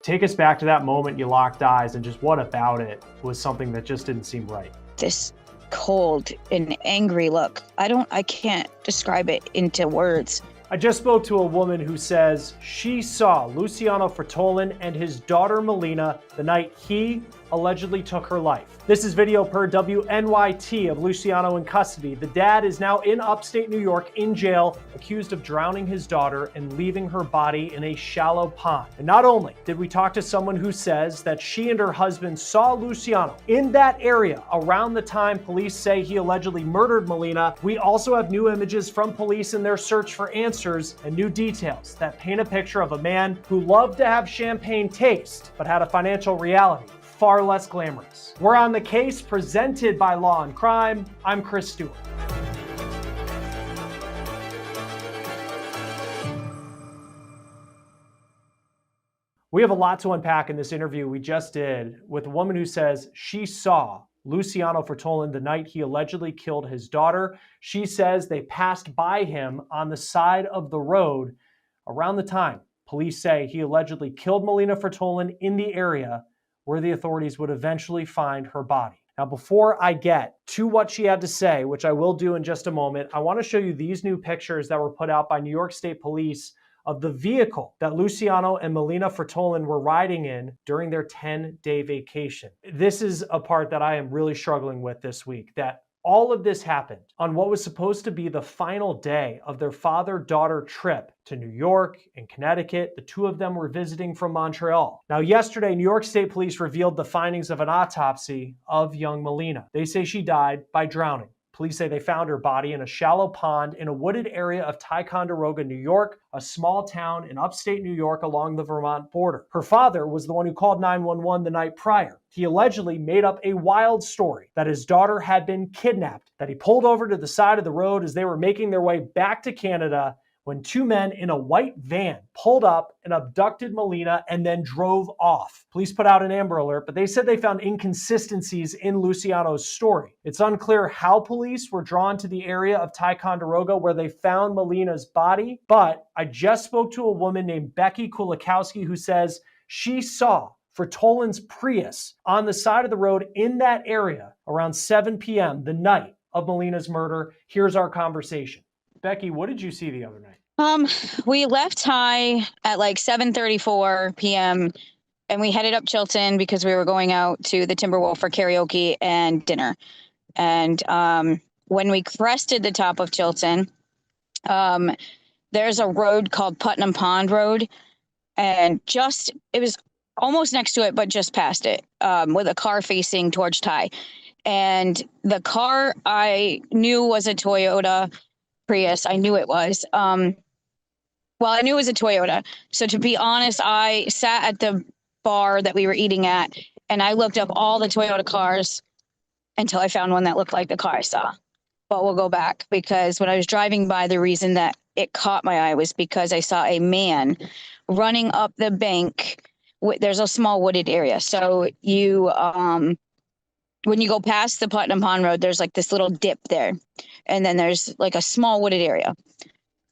Take us back to that moment you locked eyes, and just what about it was something that just didn't seem right? This cold and angry look. I can't describe it into words. I just spoke to a woman who says she saw Luciano Frattolin and his daughter Melina the night he allegedly took her life. This is video per WNYT of Luciano in custody. The dad is now in upstate New York in jail, accused of drowning his daughter and leaving her body in a shallow pond. And not only did we talk to someone who says that she and her husband saw Luciano in that area around the time police say he allegedly murdered Melina, we also have new images from police in their search for answers and new details that paint a picture of a man who loved to have champagne taste, but had a financial reality far less glamorous. We're on the case, presented by Law&Crime. I'm Chris Stewart. We have a lot to unpack in this interview we just did with a woman who says she saw Luciano Frattolin the night he allegedly killed his daughter. She says they passed by him on the side of the road around the time police say he allegedly killed Melina Frattolin in the area where the authorities would eventually find her body. Now, before I get to what she had to say, which I will do in just a moment, I want to show you these new pictures that were put out by New York State Police of the vehicle that Luciano and Melina Frattolin were riding in during their 10-day vacation. This is a part that I am really struggling with this week, that all of this happened on what was supposed to be the final day of their father-daughter trip to New York and Connecticut. The two of them were visiting from Montreal. Now, yesterday, New York State Police revealed the findings of an autopsy of young Melina. They say she died by drowning. Police say they found her body in a shallow pond in a wooded area of Ticonderoga, New York, a small town in upstate New York along the Vermont border. Her father was the one who called 911 the night prior. He allegedly made up a wild story that his daughter had been kidnapped, that he pulled over to the side of the road as they were making their way back to Canada when two men in a white van pulled up and abducted Melina and then drove off. Police put out an Amber Alert, but they said they found inconsistencies in Luciano's story. It's unclear how police were drawn to the area of Ticonderoga where they found Melina's body, but I just spoke to a woman named Becky Kulikowski who says she saw Frattolin's Prius on the side of the road in that area around 7 p.m. the night of Melina's murder. Here's our conversation. Becky, what did you see the other night? We left high at like 7:34 p.m. and we headed up Chilton because we were going out to the Timberwolf for karaoke and dinner. And when we crested the top of Chilton, there's a road called Putnam Pond Road, and it was almost next to it, but just past it, with a car facing towards Ty. And the car I knew was a Toyota Prius. I knew it was. I knew it was a Toyota. So to be honest, I sat at the bar that we were eating at and I looked up all the Toyota cars until I found one that looked like the car I saw. But we'll go back because when I was driving by, the reason that it caught my eye was because I saw a running up the bank. There's a small wooded area. So you, when you go past the Putnam Pond Road, there's like this little dip there. And then there's like a small wooded area.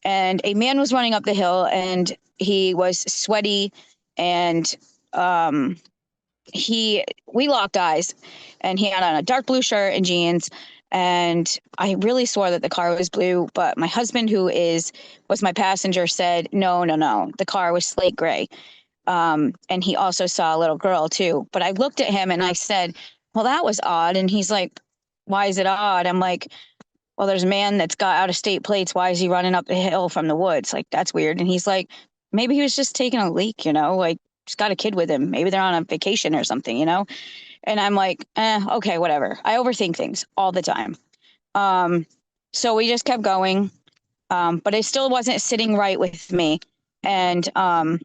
And a man was running up the hill and he was sweaty and we locked eyes and he had on a dark blue shirt and jeans. And I really swore that the car was blue, but my husband, who was my passenger, said, no, the car was slate gray. And he also saw a little girl too. But I looked at him and I said, well, that was odd. And he's like, why is it odd? I'm like, well, there's a man that's got out of state plates. Why is he running up the hill from the woods? Like, that's weird. And he's like, maybe he was just taking a leak, like just got a kid with him. Maybe they're on a vacation or something, And I'm like, okay, whatever. I overthink things all the time. So we just kept going. But it still wasn't sitting right with me. And when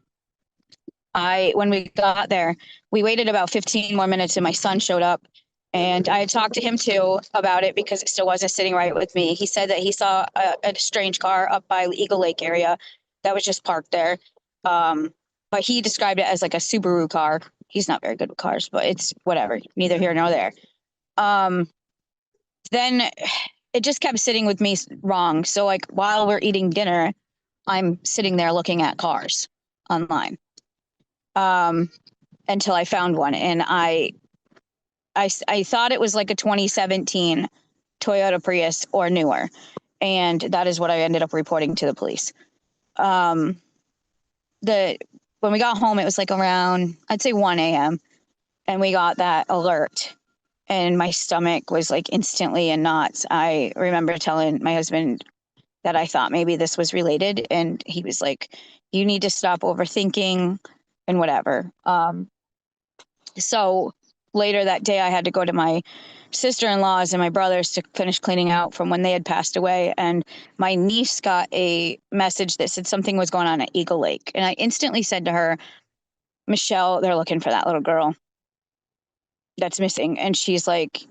we got there, we waited about 15 more minutes and my son showed up. And I had talked to him too about it because it still wasn't sitting right with me. He said that he saw a strange car up by Eagle Lake area that was just parked there. But he described it as like a Subaru car. He's not very good with cars, but it's whatever, neither here nor there. Then it just kept sitting with me wrong. So like while we're eating dinner, I'm sitting there looking at cars online. until I found one. And I thought it was like a 2017 Toyota Prius or newer. And that is what I ended up reporting to the police. When we got home, it was like around, I'd say 1 a.m. And we got that alert. And my stomach was like instantly in knots. I remember telling my husband that I thought maybe this was related. And he was like, you need to stop overthinking and whatever. So later that day, I had to go to my sister-in-law's and my brothers to finish cleaning out from when they had passed away. And my niece got a message that said something was going on at Eagle Lake. And I instantly said to her, Michelle, they're looking for that little girl that's missing. And she's like,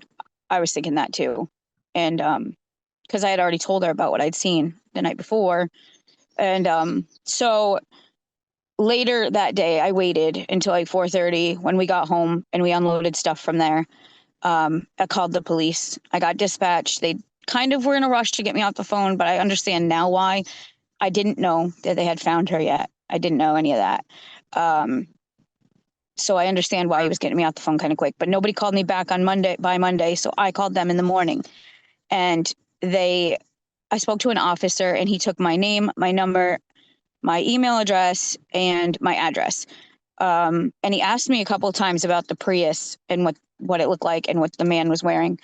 I was thinking that too. And because I had already told her about what I'd seen the night before. And so later that day, I waited until like 4:30 when we got home and we unloaded stuff from there. I called the police. I got dispatched. They kind of were in a rush to get me off the phone, but I understand now why. I didn't know that they had found her yet. I didn't know any of that. So I understand why he was getting me off the phone kind of quick, but nobody called me back on by Monday. So I called them in the morning, and I spoke to an officer, and he took my name, my number, my email address, and my address. And he asked me a couple of times about the Prius and what it looked like and what the man was wearing.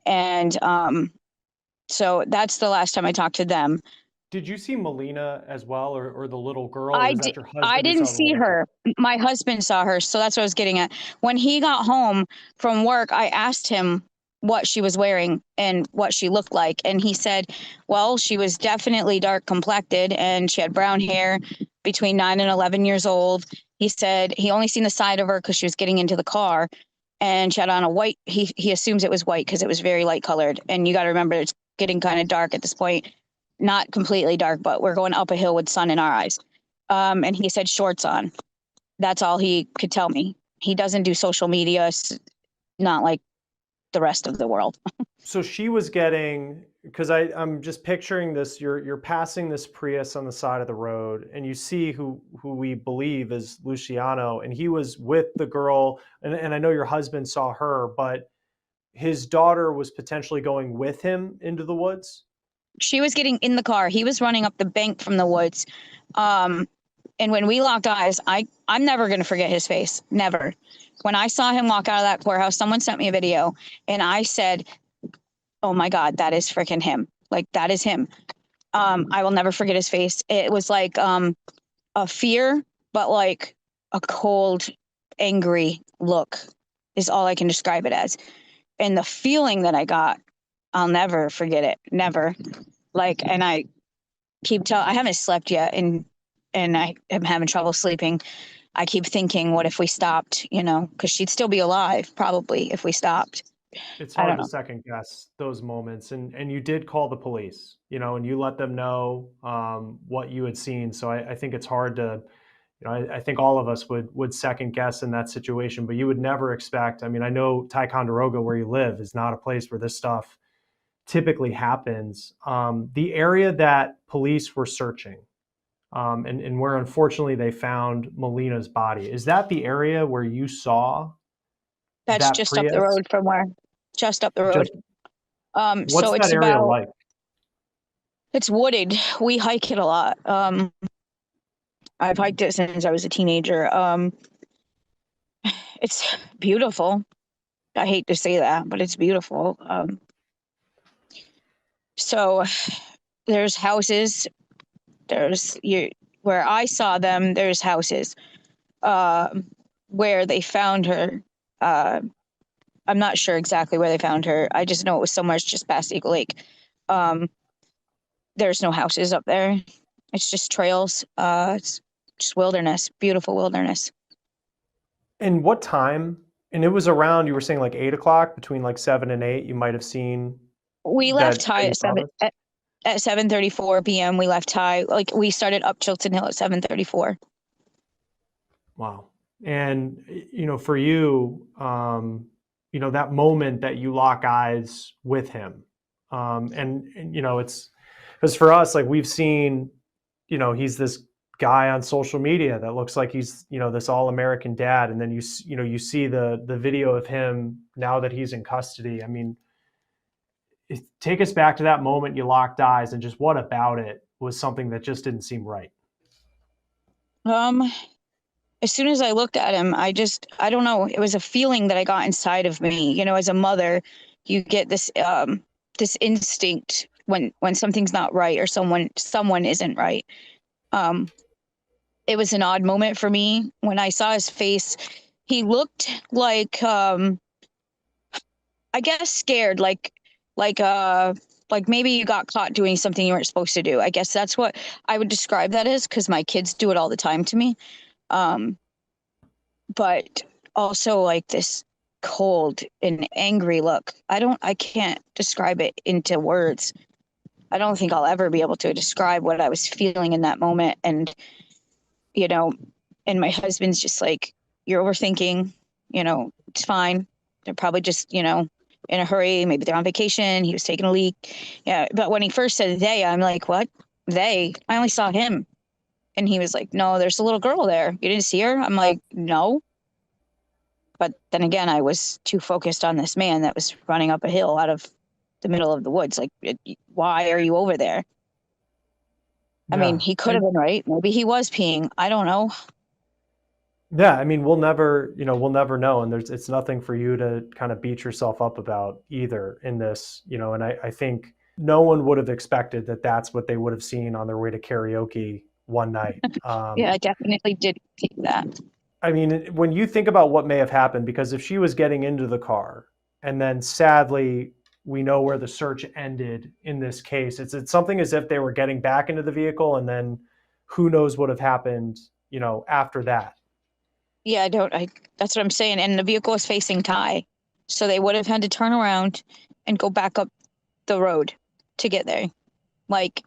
And so that's the last time I talked to them. Did you see Melina as well, or the little girl? Or I was that did. your I husband who didn't saw the see little girl? her. My husband saw her. So that's what I was getting at. When he got home from work, I asked him what she was wearing and what she looked like. And he said, well, she was definitely dark complected and she had brown hair, between 9 and 11 years old. He said he only seen the side of her because she was getting into the car, and she had on a white, he assumes it was white because it was very light colored. And you got to remember, it's getting kind of dark at this point. Not completely dark, but we're going up a hill with sun in our eyes. And he said shorts on. That's all he could tell me. He doesn't do social media, not like the rest of the world. So she was getting, because I'm just picturing this. You're passing this Prius on the side of the road, and you see who we believe is Luciano, and he was with the girl, and I know your husband saw her, but his daughter was potentially going with him into the woods. She was getting in the car. He was running up the bank from the woods. And when we locked eyes, I'm never going to forget his face. Never. When I saw him walk out of that courthouse, someone sent me a video, and I said, oh my God, that is freaking him. Like, that is him. I will never forget his face. It was like a fear, but like a cold, angry look is all I can describe it as. And the feeling that I got, I'll never forget it. Never. Like, and I haven't slept yet, and I am having trouble sleeping. I keep thinking, what if we stopped, because she'd still be alive probably if we stopped. It's I hard don't to know. second guess those moments, and you did call the police, and you let them know what you had seen. So I think it's hard to, I think all of us would second guess in that situation, but you would never expect. I mean, I know Ticonderoga, where you live, is not a place where this stuff typically happens. The area that police were searching, and where unfortunately they found Melina's body, is that the area where you saw That's that just up the Prius? road from where, just up the road. Just So what's that area like? it's wooded. We hike it a lot. I've hiked it since I was a teenager. It's beautiful. I hate to say that, but it's beautiful. So there's houses. Where I saw them. There's houses. Where they found her. I'm not sure exactly where they found her. I just know it was somewhere just past Eagle Lake. There's no houses up there. It's just trails. It's just wilderness, beautiful wilderness. And what time? And it was around, you were saying like 8 o'clock, between like 7 and 8, you might have seen We left that high you at saw seven this? at 7:34 p.m. We left high. Like, we started up Chilton Hill at 7:34. Wow. And, for you, that moment that you lock eyes with him, and it's because for us, like we've seen, he's this guy on social media that looks like he's, this all-American dad. And then you see the video of him now that he's in custody. I mean, take us back to that moment you locked eyes, and just what about it was something that just didn't seem right? As soon as I looked at him, I don't know. It was a feeling that I got inside of me. You know, as a mother, you get this this instinct when something's not right or someone isn't right. It was an odd moment for me when I saw his face. He looked like I guess scared, like maybe you got caught doing something you weren't supposed to do. I guess that's what I would describe that as, because my kids do it all the time to me. But also like this cold and angry look. I can't describe it into words. I don't think I'll ever be able to describe what I was feeling in that moment. And, and my husband's just like, you're overthinking, it's fine. They're probably just, in a hurry. Maybe they're on vacation. He was taking a leak. Yeah. But when he first said they, I'm like, what? They? I only saw him. And he was like, no, there's a little girl there. You didn't see her? I'm like, no. But then again, I was too focused on this man that was running up a hill out of the middle of the woods. Like, why are you over there? I mean, he could have been right. Maybe he was peeing. I don't know. Yeah, I mean, we'll never know. And it's nothing for you to kind of beat yourself up about either in this, and I think no one would have expected that that's what they would have seen on their way to karaoke one night. Yeah, I definitely did think that. I mean, when you think about what may have happened, because if she was getting into the car and then sadly, we know where the search ended in this case, it's something as if they were getting back into the vehicle and then who knows what have happened, after that. Yeah, that's what I'm saying. And the vehicle was facing Ty. So they would have had to turn around and go back up the road to get there. Like,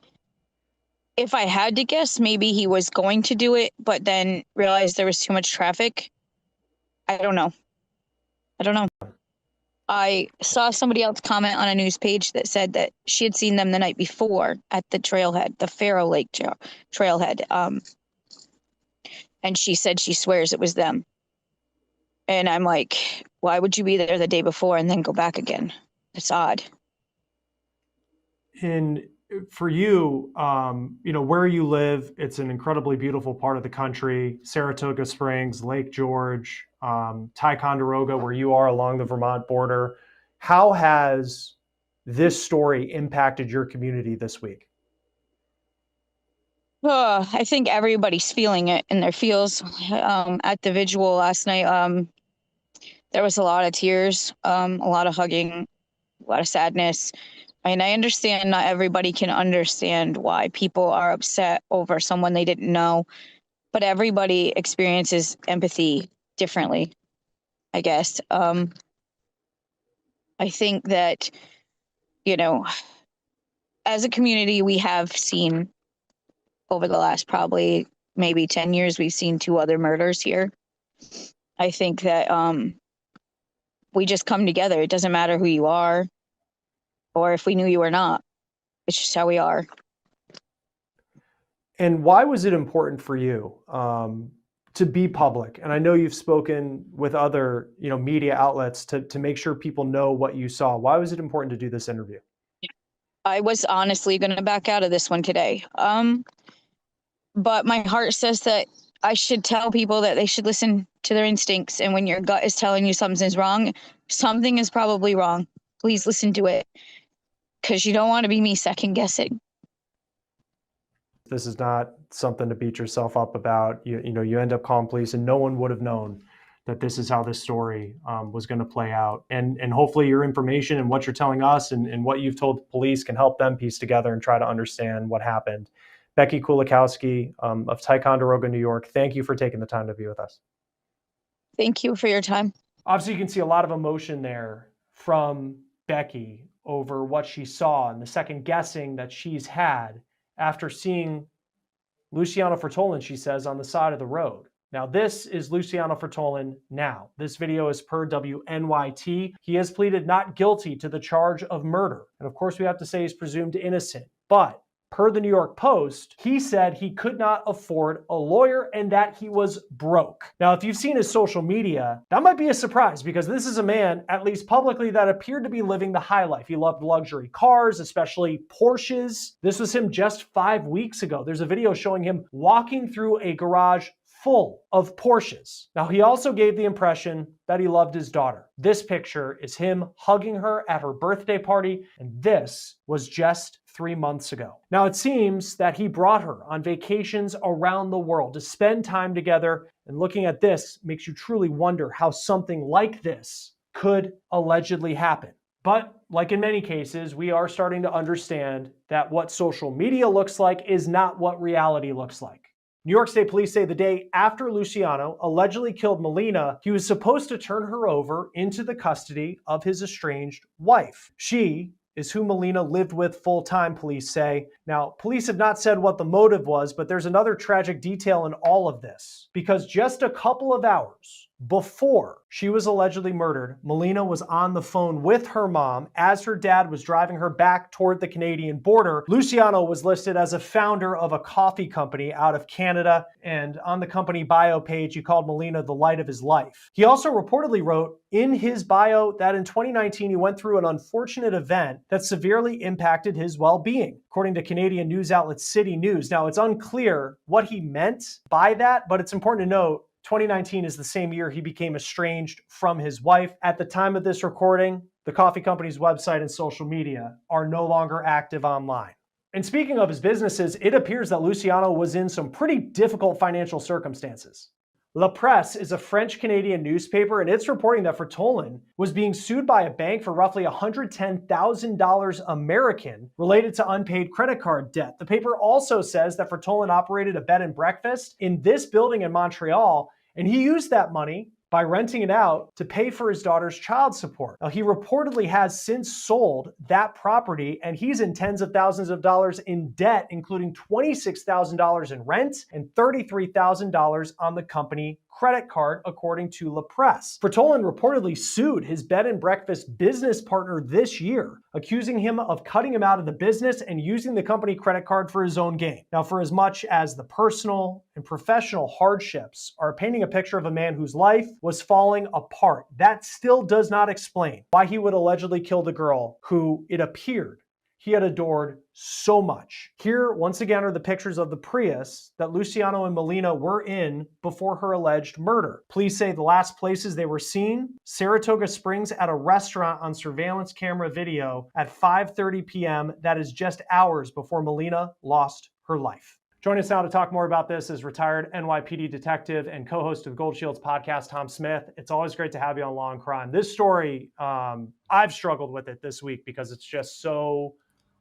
if I had to guess, maybe he was going to do it, but then realized there was too much traffic. I don't know. I saw somebody else comment on a news page that said that she had seen them the night before at the trailhead, the Faro Lake trailhead. And she said she swears it was them. And I'm like, why would you be there the day before and then go back again? It's odd. And for you, where you live, it's an incredibly beautiful part of the country. Saratoga Springs, Lake George, Ticonderoga, where you are along the Vermont border. How has this story impacted your community this week? I think everybody's feeling it in their feels. At the vigil last night, there was a lot of tears, a lot of hugging, a lot of sadness. And I understand not everybody can understand why people are upset over someone they didn't know, but everybody experiences empathy differently, I guess. I think that, as a community, we have seen over the last probably maybe 10 years, we've seen 2 other murders here. I think that we just come together. It doesn't matter who you are or if we knew you or not. It's just how we are. And why was it important for you to be public? And I know you've spoken with other, media outlets to make sure people know what you saw. Why was it important to do this interview? I was honestly going to back out of this one today. But my heart says that I should tell people that they should listen to their instincts. And when your gut is telling you something's wrong, something is probably wrong. Please listen to it, because you don't want to be me second guessing. This is not something to beat yourself up about. You end up calling police, and no one would have known that this is how this story was going to play out. And hopefully your information and what you're telling us and what you've told the police can help them piece together and try to understand what happened. Becky Kulikowski of Ticonderoga, New York, thank you for taking the time to be with us. Thank you for your time. Obviously, you can see a lot of emotion there from Becky over what she saw and the second guessing that she's had after seeing Luciano Frattolin, she says, on the side of the road. Now, this is Luciano Frattolin now. This video is per WNYT. He has pleaded not guilty to the charge of murder. And of course, we have to say he's presumed innocent. But Per the New York Post, he said he could not afford a lawyer and that he was broke. Now, if you've seen his social media, that might be a surprise because this is a man, at least publicly, that appeared to be living the high life. He loved luxury cars, especially Porsches. This was him just 5 weeks ago. There's a video showing him walking through a garage full of Porsches. Now, he also gave the impression that he loved his daughter. This picture is him hugging her at her birthday party, and this was just 3 months ago. Now, it seems that he brought her on vacations around the world to spend time together, and looking at this makes you truly wonder how something like this could allegedly happen. But like in many cases, we are starting to understand that what social media looks like is not what reality looks like. New York State Police say the day after Luciano allegedly killed Melina, he was supposed to turn her over into the custody of his estranged wife. She is who Melina lived with full-time, police say. Now, police have not said what the motive was, but there's another tragic detail in all of this. Because just a couple of hours before she was allegedly murdered, Melina was on the phone with her mom as her dad was driving her back toward the Canadian border. Luciano was listed as a founder of a coffee company out of Canada, and on the company bio page, he called Melina the light of his life. He also reportedly wrote in his bio that in 2019, he went through an unfortunate event that severely impacted his well-being, according to Canadian news outlet City News. Now, it's unclear what he meant by that, but it's important to note 2019 is the same year he became estranged from his wife. At the time of this recording, the coffee company's website and social media are no longer active online. And speaking of his businesses, it appears that Luciano was in some pretty difficult financial circumstances. La Presse is a French-Canadian newspaper, and it's reporting that Frattolin was being sued by a bank for roughly $110,000 American related to unpaid credit card debt. The paper also says that Frattolin operated a bed and breakfast in this building in Montreal, and he used that money by renting it out to pay for his daughter's child support. Now, he reportedly has since sold that property, and he's in tens of thousands of dollars in debt, including $26,000 in rent and $33,000 on the company credit card, according to La Presse. Frattolin reportedly sued his bed and breakfast business partner this year, accusing him of cutting him out of the business and using the company credit card for his own gain. Now, for as much as the personal and professional hardships are painting a picture of a man whose life was falling apart, that still does not explain why he would allegedly kill the girl who, it appeared, he had adored so much. Here, once again, are the pictures of the Prius that Luciano and Melina were in before her alleged murder. Police say the last places they were seen, Saratoga Springs at a restaurant on surveillance camera video at 5:30 p.m. That is just hours before Melina lost her life. Joining us now to talk more about this is retired NYPD detective and co-host of Gold Shield's podcast, Tom Smith. It's always great to have you on Law and Crime. This story, I've struggled with it this week because it's just so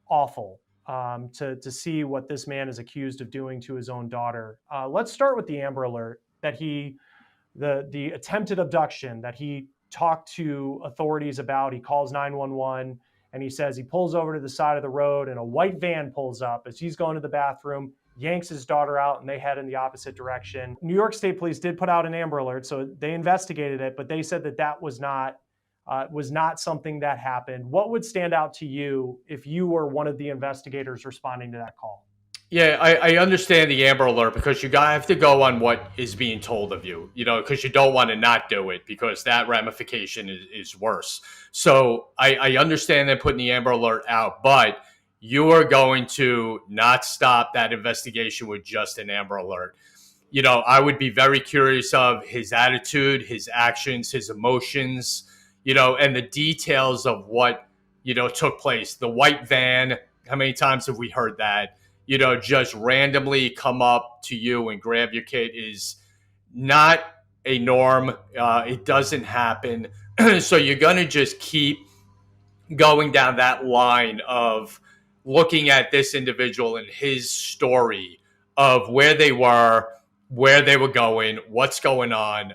awful to see what this man is accused of doing to his own daughter. Let's start with the Amber Alert that the attempted abduction that he talked to authorities about. He calls 911 and he says he pulls over to the side of the road and a white van pulls up as he's going to the bathroom, yanks his daughter out, and they head in the opposite direction. New York State Police did put out an Amber Alert, so they investigated it, but they said that was not something that happened. What would stand out to you if you were one of the investigators responding to that call? Yeah, I understand the Amber Alert because you have to go on what is being told of you, because you don't want to not do it because that ramification is worse. So I understand them putting the Amber Alert out, but you are going to not stop that investigation with just an Amber Alert. I would be very curious of his attitude, his actions, his emotions, and the details of what, took place. The white van, how many times have we heard that? Just randomly come up to you and grab your kid is not a norm. It doesn't happen. So you're going to just keep going down that line of looking at this individual and his story of where they were going, what's going on.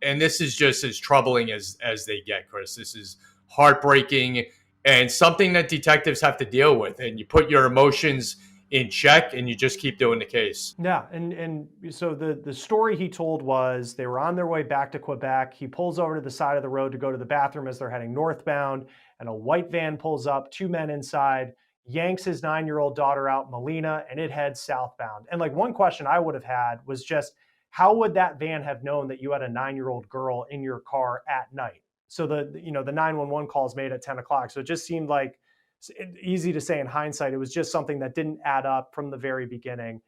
And this is just as troubling as they get, Chris. This is heartbreaking and something that detectives have to deal with. And you put your emotions in check and you just keep doing the case. Yeah. And so the story he told was they were on their way back to Quebec. He pulls over to the side of the road to go to the bathroom as they're heading northbound, and a white van pulls up, two men inside, yanks his 9-year-old daughter out, Melina, and it heads southbound. And like one question I would have had was just, how would that van have known that you had a 9-year-old girl in your car at night? So the 911 call is made at 10 o'clock. So it just seemed like, easy to say in hindsight, it was just something that didn't add up from the very beginning.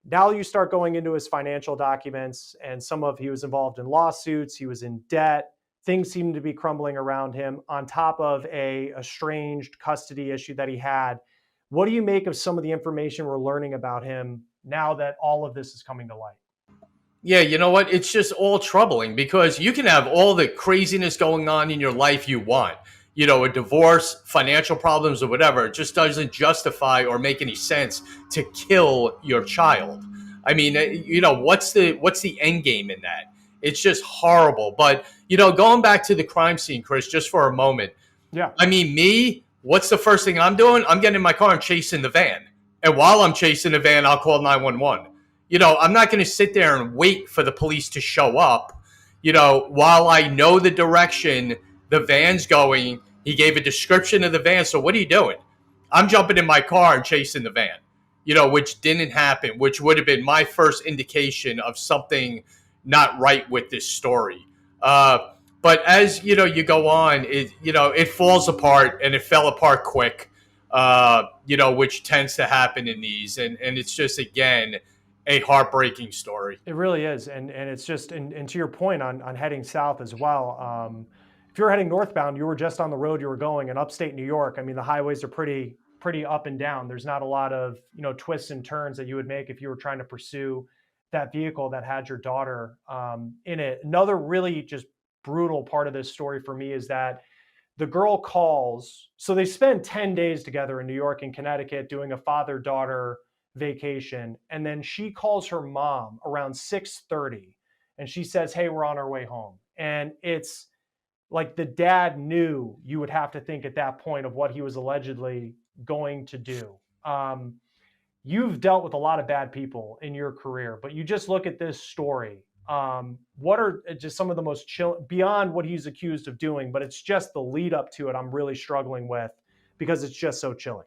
Now you start going into his financial documents, and he was involved in lawsuits, he was in debt, things seemed to be crumbling around him on top of a estranged custody issue that he had. What do you make of some of the information we're learning about him now that all of this is coming to light? Yeah, you know what? It's just all troubling because you can have all the craziness going on in your life you want. You know, a divorce, financial problems, or whatever. It just doesn't justify or make any sense to kill your child. I mean, what's the end game in that? It's just horrible. But, going back to the crime scene, Chris, just for a moment. Yeah. I mean, what's the first thing I'm doing? I'm getting in my car and chasing the van. And while I'm chasing the van, I'll call 911. I'm not going to sit there and wait for the police to show up. While I know the direction the van's going, he gave a description of the van. So what are you doing? I'm jumping in my car and chasing the van, which didn't happen, which would have been my first indication of something not right with this story. But as, you go on, it falls apart, and it fell apart quick, which tends to happen in these. And it's just, again, a heartbreaking story. It really is. And it's just, and to your point on heading south as well, if you're heading northbound, you were just on the road you were going in upstate New York. I mean, the highways are pretty up and down. There's not a lot of, twists and turns that you would make if you were trying to pursue that vehicle that had your daughter in it. Another really just brutal part of this story for me is that the girl calls. So they spend 10 days together in New York and Connecticut doing a father-daughter vacation. And then she calls her mom around 6:30 and she says, "Hey, we're on our way home." And it's like the dad knew, you would have to think at that point, of what he was allegedly going to do. You've dealt with a lot of bad people in your career, but you just look at this story. What are just some of the most beyond what he's accused of doing, but it's just the lead up to it I'm really struggling with because it's just so chilling.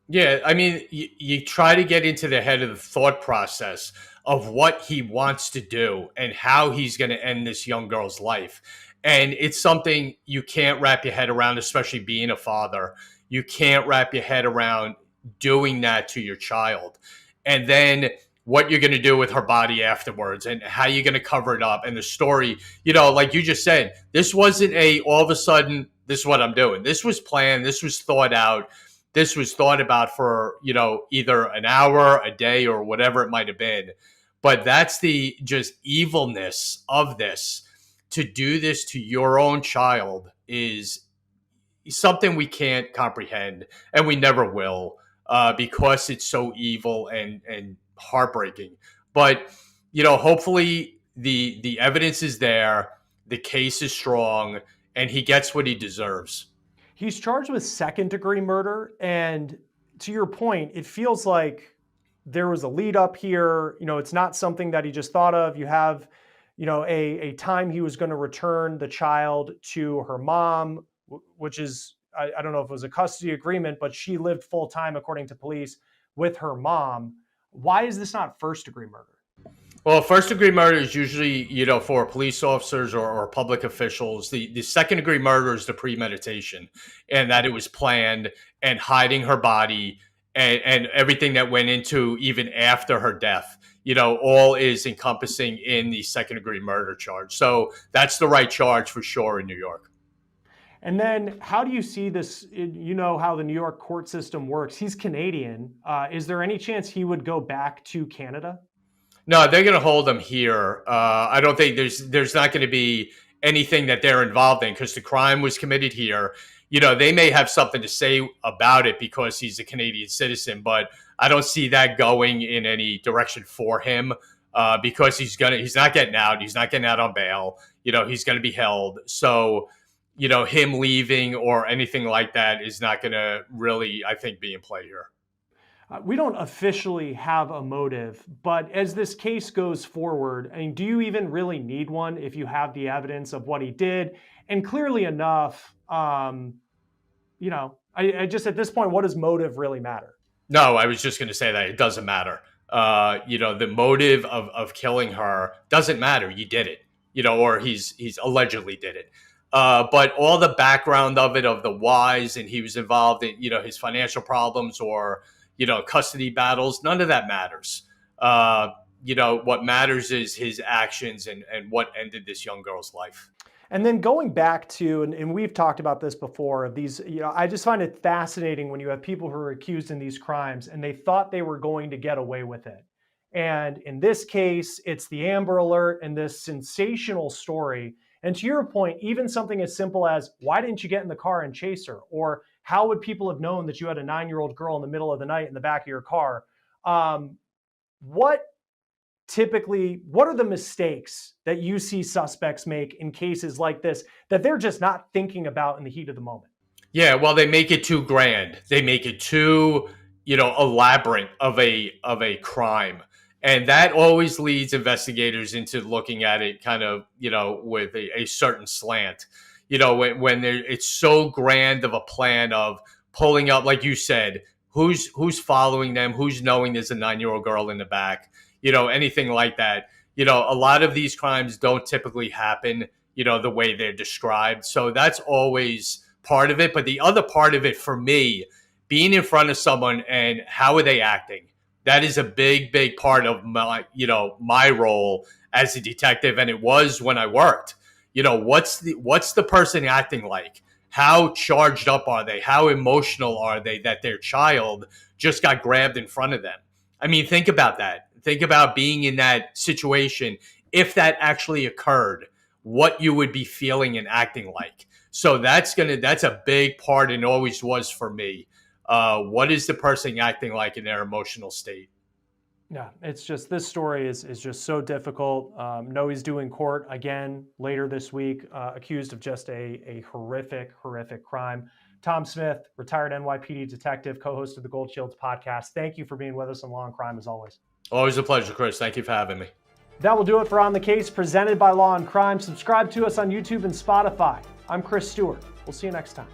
Yeah, I mean, you try to get into the head of the thought process of what he wants to do and how he's going to end this young girl's life. And it's something you can't wrap your head around, especially being a father. You can't wrap your head around doing that to your child. And then what you're going to do with her body afterwards and how you're going to cover it up. And the story, like you just said, this wasn't all of a sudden, this is what I'm doing. This was planned. This was thought out. This was thought about for, either an hour, a day, or whatever it might have been. But that's the just evilness of this. To do this to your own child is something we can't comprehend, and we never will, because it's so evil and heartbreaking. But, hopefully the evidence is there, the case is strong, and he gets what he deserves. He's charged with second-degree murder, and to your point, it feels like there was a lead up here. It's not something that he just thought of. You have, a time he was going to return the child to her mom, which is, I don't know if it was a custody agreement, but she lived full time, according to police, with her mom. Why is this not first-degree murder? Well, first-degree murder is usually, for police officers or public officials. The second-degree murder is the premeditation, and that it was planned, and hiding her body and everything that went into even after her death, all is encompassing in the second-degree murder charge. So that's the right charge for sure in New York. And then how do you see this? You know how the New York court system works. He's Canadian. Is there any chance he would go back to Canada? No, they're going to hold him here. I don't think there's not going to be anything that they're involved in because the crime was committed here. They may have something to say about it because he's a Canadian citizen, but I don't see that going in any direction for him because he's not getting out. He's not getting out on bail. He's going to be held. So, him leaving or anything like that is not going to really, I think, be in play here. We don't officially have a motive, but as this case goes forward, I mean, do you even really need one if you have the evidence of what he did? And clearly enough, I just, at this point, what does motive really matter? No, I was just going to say that it doesn't matter. The motive of killing her doesn't matter. You did it, or he's allegedly did it. But all the background of it, of the whys, and he was involved in, his financial problems or custody battles, none of that matters. What matters is his actions and what ended this young girl's life. And then going back to, and we've talked about this before, of these, I just find it fascinating when you have people who are accused in these crimes and they thought they were going to get away with it. And in this case, it's the Amber Alert and this sensational story. And to your point, even something as simple as, why didn't you get in the car and chase her? Or how would people have known that you had a 9-year-old girl in the middle of the night in the back of your car? What are the mistakes that you see suspects make in cases like this that they're just not thinking about in the heat of the moment? Yeah, well, they make it too grand. They make it too, elaborate of a crime. And that always leads investigators into looking at it kind of, with a certain slant. When it's so grand of a plan of pulling up, like you said, who's following them, who's knowing there's a 9-year-old girl in the back, anything like that. A lot of these crimes don't typically happen, the way they're described. So that's always part of it. But the other part of it for me, being in front of someone and how are they acting? That is a big, big part of my role as a detective. And it was when I worked. What's the person acting like? How charged up are they? How emotional are they that their child just got grabbed in front of them? I mean, think about that. Think about being in that situation. If that actually occurred, what you would be feeling and acting like. So that's a big part and always was for me. What is the person acting like in their emotional state? Yeah, it's just, this story is just so difficult. Noe's doing court again later this week, accused of just a horrific, horrific crime. Tom Smith, retired NYPD detective, co-host of the Gold Shields podcast. Thank you for being with us on Law and Crime as always. Always a pleasure, Chris. Thank you for having me. That will do it for On the Case, presented by Law and Crime. Subscribe to us on YouTube and Spotify. I'm Chris Stewart. We'll see you next time.